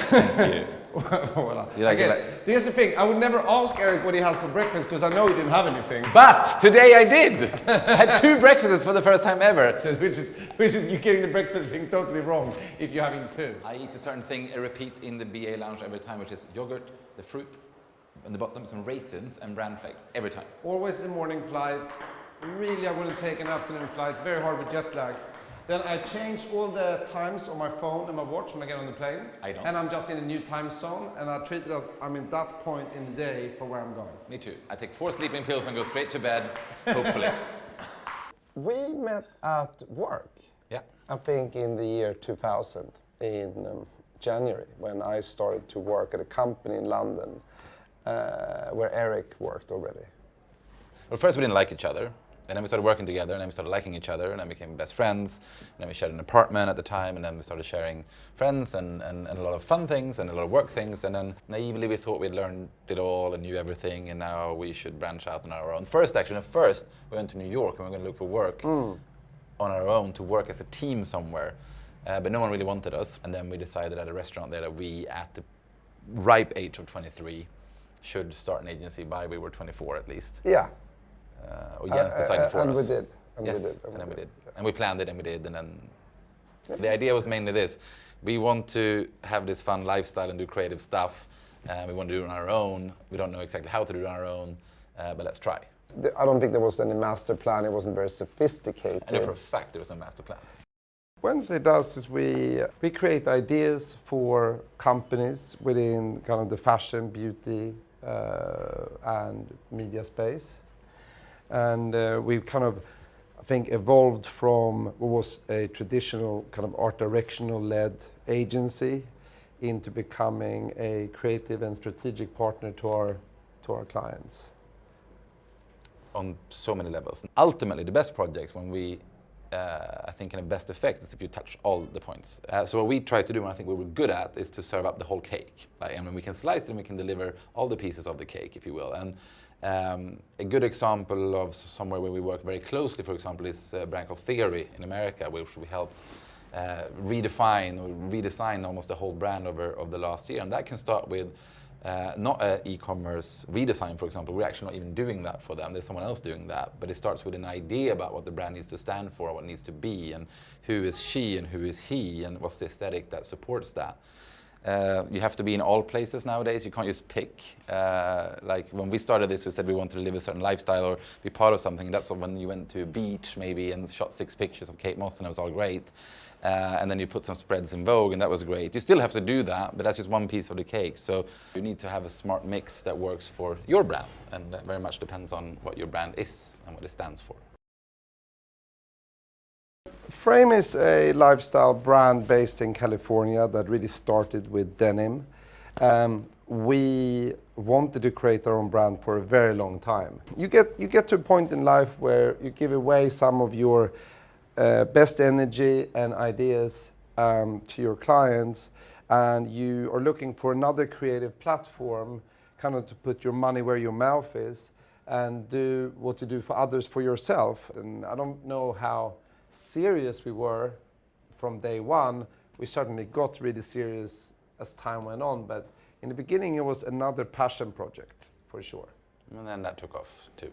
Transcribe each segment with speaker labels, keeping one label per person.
Speaker 1: Thank you.
Speaker 2: Voilà.
Speaker 1: You like
Speaker 2: Again,
Speaker 1: it like...
Speaker 2: Here's the thing, I would never ask Erik what he has for breakfast because I know he didn't have anything.
Speaker 1: But today I did! I had 2 breakfasts for the first time ever.
Speaker 2: which is you're getting the breakfast thing totally wrong if you're having 2.
Speaker 1: I eat a certain thing, I repeat in the BA lounge every time, which is yogurt, the fruit, and the bottom some raisins and bran flakes, every time.
Speaker 2: Always the morning flight. Really, I wouldn't take an afternoon flight. It's very hard with jet lag. Then I change all the times on my phone and my watch when I get on the plane.
Speaker 1: I don't.
Speaker 2: And I'm just in a new time zone, and I treat it as I'm in that point in the day for where I'm going.
Speaker 1: Me too. I take 4 sleeping pills and go straight to bed, hopefully.
Speaker 3: We met at work.
Speaker 1: Yeah.
Speaker 3: I think in the year 2000, in January, when I started to work at a company in London where Erik worked already.
Speaker 1: Well, first we didn't like each other. And then we started working together, and then we started liking each other, and then we became best friends. And then we shared an apartment at the time, and then we started sharing friends and a lot of fun things and a lot of work things. And then naively we thought we'd learned it all and knew everything, and now we should branch out on our own. First we went to New York and we were going to look for work on our own, to work as a team somewhere. But no one really wanted us. And then we decided at a restaurant there that we, at the ripe age of 23, should start an agency by we were 24 at least.
Speaker 3: Yeah.
Speaker 1: Or Jens decided for us.
Speaker 3: We did.
Speaker 1: And then we did. And we planned it and we did. And then the idea was mainly this. We want to have this fun lifestyle and do creative stuff. We want to do it on our own. We don't know exactly how to do it on our own, but let's try.
Speaker 3: I don't think there was any master plan. It wasn't very sophisticated.
Speaker 1: I know for a fact there was no master plan.
Speaker 2: Wednesday does is we create ideas for companies within kind of the fashion, beauty, and media space. And we've kind of, I think, evolved from what was a traditional kind of art directional led agency into becoming a creative and strategic partner to our clients.
Speaker 1: On so many levels. Ultimately, the best projects, when we, I think, in the best effect, is if you touch all the points. So what we try to do, and I think what we're good at, is to serve up the whole cake. And when we can slice it, and we can deliver all the pieces of the cake, if you will. And a good example of somewhere where we work very closely, for example, is a brand called Theory in America, which we helped redefine or redesign almost the whole brand over the last year. And that can start with not an e-commerce redesign, for example. We're actually not even doing that for them. There's someone else doing that. But it starts with an idea about what the brand needs to stand for, what it needs to be, and who is she and who is he, and what's the aesthetic that supports that. You have to be in all places nowadays. You can't just pick. Like when we started this, we said we wanted to live a certain lifestyle or be part of something. That's when you went to a beach maybe and shot 6 pictures of Kate Moss, and it was all great. And then you put some spreads in Vogue, and that was great. You still have to do that, but that's just one piece of the cake. So you need to have a smart mix that works for your brand, and that very much depends on what your brand is and what it stands for.
Speaker 2: Frame is a lifestyle brand based in California that really started with denim. We wanted to create our own brand for a very long time. You get to a point in life where you give away some of your best energy and ideas to your clients, and you are looking for another creative platform kind of to put your money where your mouth is and do what you do for others for yourself. And I don't know how serious we were from day one. We certainly got really serious as time went on, but in the beginning it was another passion project for sure.
Speaker 1: And then that took off too.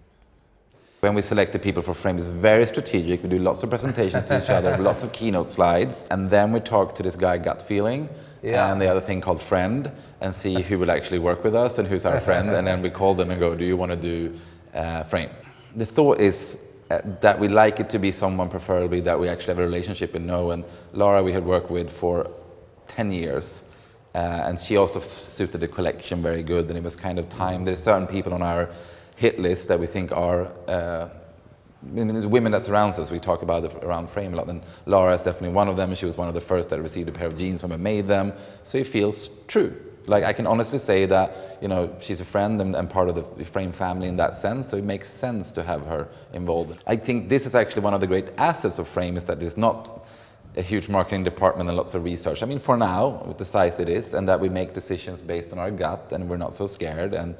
Speaker 1: When we select the people for Frame, it's very strategic. We do lots of presentations to each other, lots of keynote slides, and then we talk to this guy Gut Feeling and the other thing called Friend, and see who will actually work with us and who's our friend, and then we call them and go, do you want to do Frame? The thought is that we like it to be someone preferably that we actually have a relationship and know, and Lara we had worked with for 10 years, and she also suited the collection very good, and it was kind of time. There's certain people on our hit list that we think are there's women that surrounds us. We talk about it around Frame a lot, and Lara is definitely one of them, and she was one of the first that received a pair of jeans when we made them, so it feels true. Like, I can honestly say that, you know, she's a friend and part of the Frame family in that sense, so it makes sense to have her involved. I think this is actually one of the great assets of Frame, is that it's not a huge marketing department and lots of research. I mean, for now, with the size it is, and that we make decisions based on our gut, and we're not so scared. And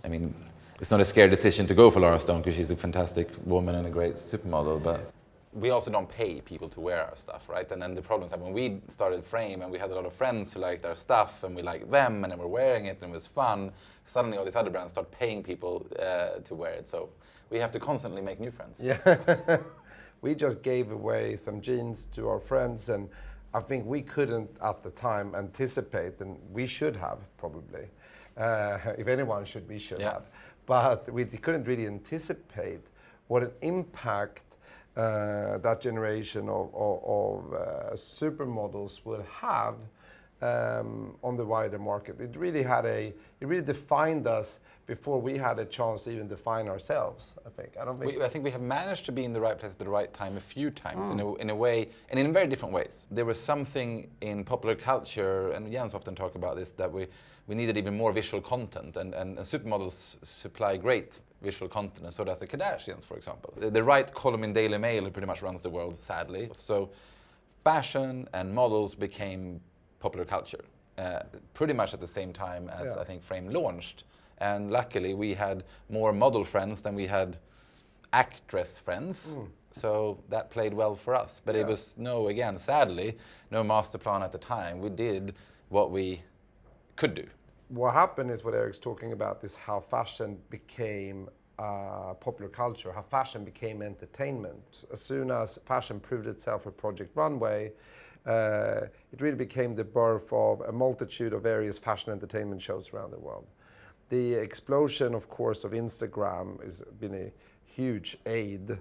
Speaker 1: I mean, it's not a scary decision to go for Lara Stone, because she's a fantastic woman and a great supermodel, but we also don't pay people to wear our stuff, right? And then the problem is that when we started Frame and we had a lot of friends who liked our stuff and we liked them and then we're wearing it and it was fun, suddenly all these other brands start paying people to wear it. So we have to constantly make new friends.
Speaker 2: Yeah. We just gave away some jeans to our friends, and I think we couldn't at the time anticipate, and we should have probably. If anyone should, we should have. But we couldn't really anticipate what an impact that generation of supermodels will have on the wider market. It really defined us before we had a chance to even define ourselves, I think.
Speaker 1: I think we have managed to be in the right place at the right time a few times in a way, and in very different ways. There was something in popular culture, and Jens often talk about this, that we needed even more visual content, and supermodels supply great visual content, and so does the Kardashians, for example. The right column in Daily Mail pretty much runs the world, sadly. So fashion and models became popular culture pretty much at the same time as I think Frame launched. And luckily we had more model friends than we had actress friends. So that played well for us. But it was sadly, no master plan at the time. We did what we could do.
Speaker 2: What happened is what Erik's talking about is how fashion became popular culture, how fashion became entertainment. As soon as fashion proved itself a Project Runway, it really became the birth of a multitude of various fashion entertainment shows around the world. The explosion, of course, of Instagram has been a huge aid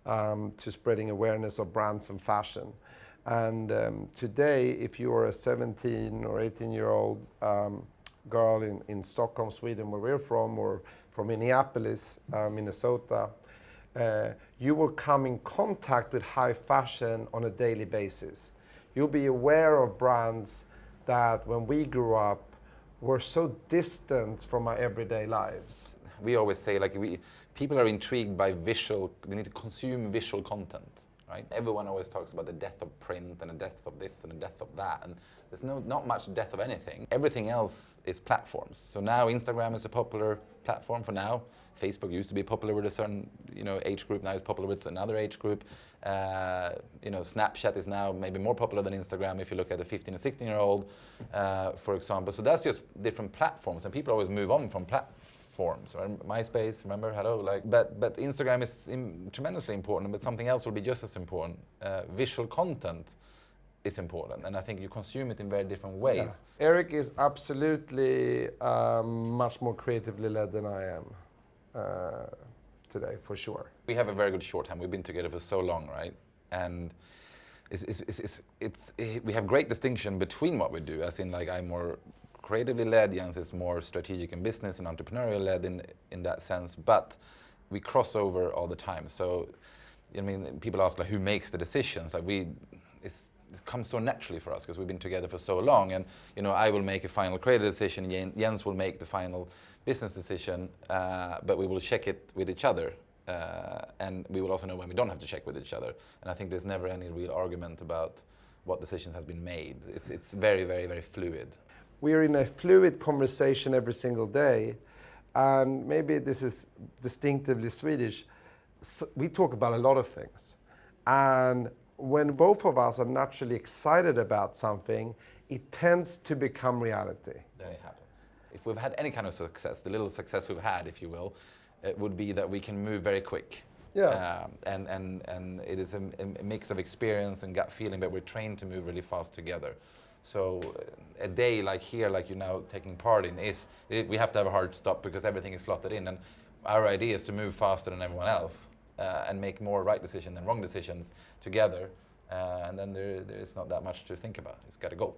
Speaker 2: to spreading awareness of brands and fashion. And today, if you are a 17 or 18-year-old girl in Stockholm, Sweden, where we're from, or from Minneapolis, Minnesota, you will come in contact with high fashion on a daily basis. You'll be aware of brands that when we grew up were so distant from our everyday lives.
Speaker 1: We always say, people are intrigued by they need to consume visual content, right? Everyone always talks about the death of print and the death of this and the death of that, and there's not much death of anything. Everything else is platforms. So now Instagram is a popular platform for now. Facebook used to be popular with a certain age group, now it's popular with another age group. Snapchat is now maybe more popular than Instagram if you look at a 15 and 16-year-old, for example. So that's just different platforms, and people always move on from platforms. Right? MySpace, remember, but Instagram is tremendously important, but something else will be just as important. Visual content is important, and I think you consume it in very different ways.
Speaker 2: Yeah. Erik is absolutely much more creatively led than I am today, for sure.
Speaker 1: We have a very good shorthand. We've been together for so long, right? And we have great distinction between what we do, as in I'm more creatively led, Jens is more strategic and business and entrepreneurial led in that sense, but we cross over all the time. So, people ask who makes the decisions? It comes so naturally for us because we've been together for so long, and I will make a final creative decision, Jens will make the final business decision, but we will check it with each other, and we will also know when we don't have to check with each other. And I think there's never any real argument about what decisions has been made. It's very, very, very fluid.
Speaker 2: We are in a fluid conversation every single day, and maybe this is distinctively Swedish. We talk about a lot of things, and when both of us are naturally excited about something, it tends to become reality.
Speaker 1: Then it happens. If we've had any kind of success, the little success we've had, if you will, it would be that we can move very quick.
Speaker 2: Yeah.
Speaker 1: And it is a mix of experience and gut feeling, but we're trained to move really fast together. So a day like here, like you're now taking part in, we have to have a hard stop because everything is slotted in, and our idea is to move faster than everyone else. And make more right decisions than wrong decisions together, and then there is not that much to think about. It's got to go.